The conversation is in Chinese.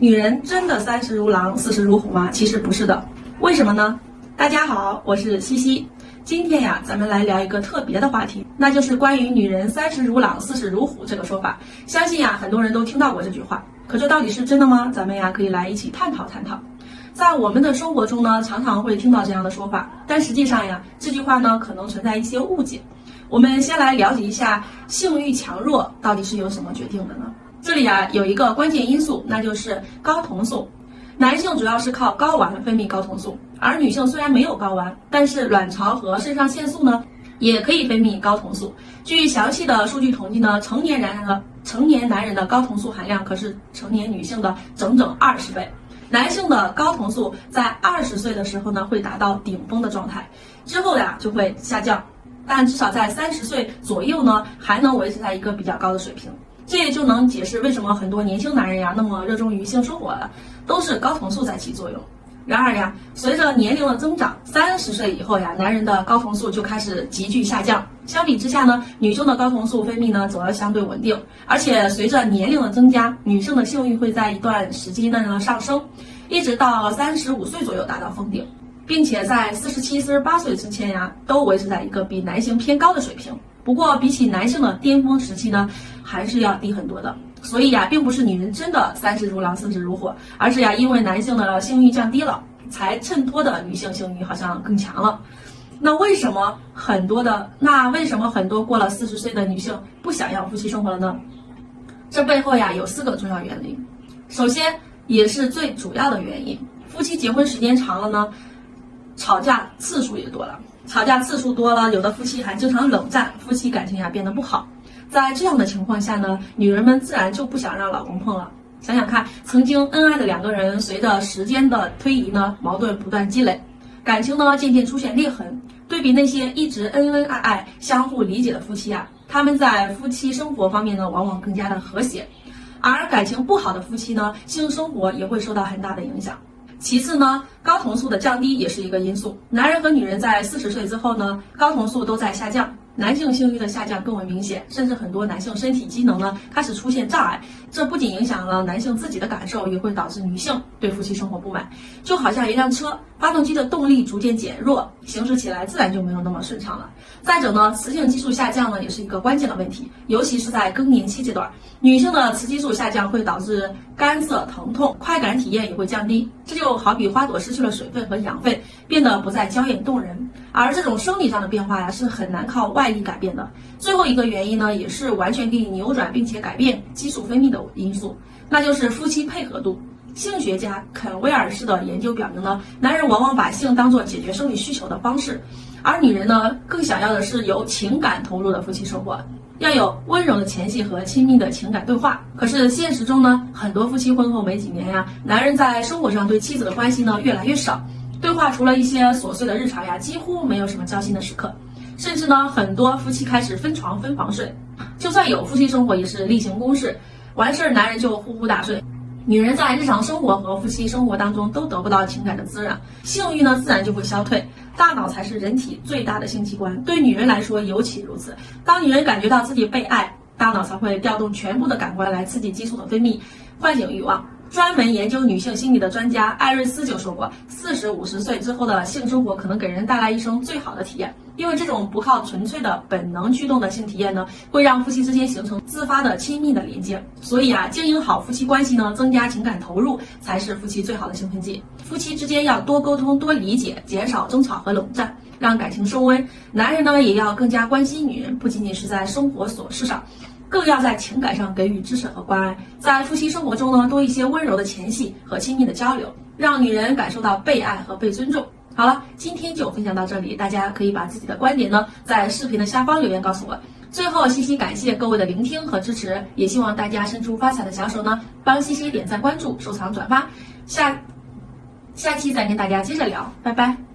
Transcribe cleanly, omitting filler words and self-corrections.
女人真的30如狼，40如虎吗？其实不是的。为什么呢？大家好，我是西西。今天呀，咱们来聊一个特别的话题，那就是关于女人30如狼，40如虎这个说法。相信呀，很多人都听到过这句话。可这到底是真的吗？咱们呀，可以来一起探讨探讨。在我们的生活中呢，常常会听到这样的说法，但实际上呀，这句话呢，可能存在一些误解。我们先来了解一下性欲强弱到底是由什么决定的呢？这里啊有一个关键因素，那就是睾酮素。男性主要是靠睾丸分泌睾酮素，而女性虽然没有睾丸，但是卵巢和肾上腺素呢也可以分泌睾酮素。据详细的数据统计呢，成年男人的睾酮素含量可是成年女性的整整20倍。男性的睾酮素在20岁的时候呢会达到顶峰的状态，之后呀就会下降，但至少在30岁左右呢还能维持在一个比较高的水平。这也就能解释为什么很多年轻男人呀那么热衷于性生活了，都是睾酮素在起作用。然而呀，随着年龄的增长，30岁以后呀，男人的睾酮素就开始急剧下降。相比之下呢，女生的睾酮素分泌呢则相对稳定，而且随着年龄的增加，女生的性欲会在一段时间内呢上升，一直到35岁左右达到峰顶，并且在47、48岁之前呀，都维持在一个比男性偏高的水平。不过比起男性的巅峰时期呢，还是要低很多的。所以呀，并不是女人真的30如狼，40如虎，而是呀，因为男性的性欲降低了，才衬托的女性性欲好像更强了。那为什么很多过了40岁的女性不想要夫妻生活了呢？这背后呀有4个重要原因。首先，也是最主要的原因，夫妻结婚时间长了呢，吵架次数也多了。吵架次数多了，有的夫妻还经常冷战，夫妻感情呀变得不好。在这样的情况下呢，女人们自然就不想让老公碰了。想想看，曾经恩爱的2个人，随着时间的推移呢，矛盾不断积累，感情呢渐渐出现裂痕。对比那些一直恩恩爱爱、相互理解的夫妻啊，他们在夫妻生活方面呢，往往更加的和谐。而感情不好的夫妻呢，性生活也会受到很大的影响。其次呢，睾酮素的降低也是一个因素。男人和女人在40岁之后呢，睾酮素都在下降，男性性欲的下降更为明显，甚至很多男性身体机能呢开始出现障碍。这不仅影响了男性自己的感受，也会导致女性对夫妻生活不满。就好像一辆车，发动机的动力逐渐减弱，行驶起来自然就没有那么顺畅了。再者呢，雌性激素下降呢也是一个关键的问题，尤其是在更年期阶段，女性的雌激素下降会导致干涩、疼痛，快感体验也会降低。这就好比花朵失去了水分和养分，变得不再娇艳动人。而这种生理上的变化呀，是很难靠外力改变的。最后一个原因呢，也是完全可以扭转并且改变激素分泌的因素，那就是夫妻配合度。性学家肯威尔士的研究表明呢，男人往往把性当作解决生理需求的方式，而女人呢，更想要的是有情感投入的夫妻生活，要有温柔的前戏和亲密的情感对话。可是现实中呢，很多夫妻婚后没几年呀，男人在生活上对妻子的关系呢越来越少，对话除了一些琐碎的日常呀，几乎没有什么交心的时刻。甚至呢，很多夫妻开始分床分房睡，就算有夫妻生活也是例行公事，完事儿男人就呼呼大睡。女人在日常生活和夫妻生活当中都得不到情感的滋养，性欲呢自然就会消退。大脑才是人体最大的性器官，对女人来说尤其如此。当女人感觉到自己被爱，大脑才会调动全部的感官来刺激激素的分泌，唤醒欲望。专门研究女性心理的专家艾瑞斯就说过，40、50岁之后的性生活可能给人带来一生最好的体验，因为这种不靠纯粹的本能驱动的性体验呢，会让夫妻之间形成自发的亲密的连接。所以啊，经营好夫妻关系呢，增加情感投入，才是夫妻最好的兴奋剂。夫妻之间要多沟通、多理解，减少争吵和冷战，让感情升温。男人呢，也要更加关心女人，不仅仅是在生活琐事上，更要在情感上给予支持和关爱，在夫妻生活中呢，多一些温柔的前戏和亲密的交流，让女人感受到被爱和被尊重。好了，今天就分享到这里，大家可以把自己的观点呢，在视频的下方留言告诉我。最后，西西感谢各位的聆听和支持，也希望大家伸出发财的小手呢，帮西西点赞、关注、收藏、转发。下期再跟大家接着聊，拜拜。